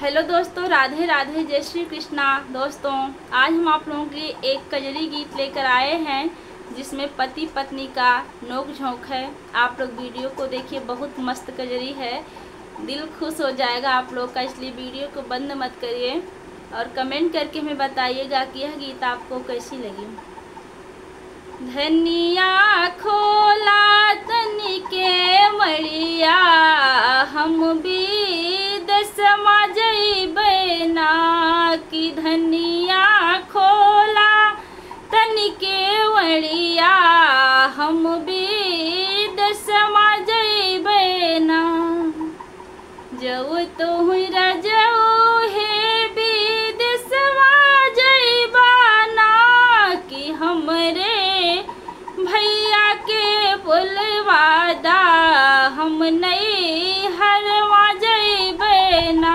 Hello दोस्तों, राधे राधे, जय श्री कृष्णा। दोस्तों आज हम आप लोगों के लिए एक कजरी गीत लेकर आए हैं जिसमें पति पत्नी का नोक झोंक है। आप लोग वीडियो को देखिए, बहुत मस्त कजरी है, दिल खुश हो जाएगा आप लोग का, इसलिए वीडियो को बंद मत करिए और कमेंट करके हमें बताइएगा कि यह गीत आपको कैसी लगी। धनिया खोला तनिके मड़िया, हम भी दसमा जइबै ना कि धनिया खोला तनिके मड़िया, हम भी दसमा जइबै ना। जऊ तो रजऊ हे विदेशवा जइबा ना कि हमरे भैया के बोलवादा, हम नहीं हरवा जइबै ना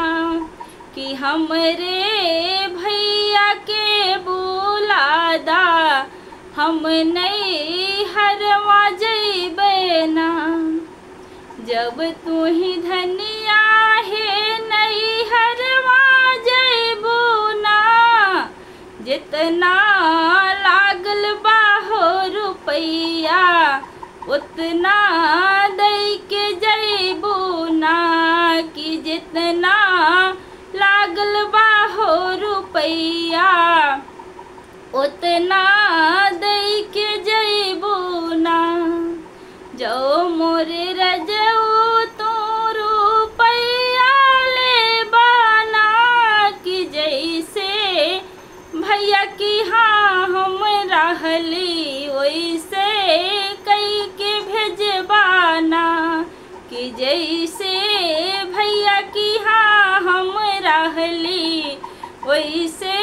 कि हमरे भैया के बुलादा, हम नहीं हरवा जइबै ना। जब तू ही धनिया है नहीं हरवा जइबू ना, जितना लागल बाहो रुपैया उतना दई के जइबू ना कि जितना लागल बाहो रुपैया उतना दई के जइबू ना। जो मोरे रजऊ तो रुपैया ले बाना कि जैसे भैया की हाँ हम रहली वैसे कई के भेजबाना कि जैसे भैया की हाँ हम रहली वैसे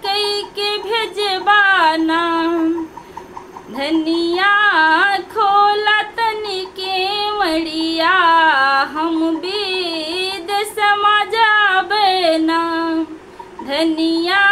कई के भेजबाना। धनिया खोला तनिके मड़िया, हम भी दसमा जाबै ना। धनिया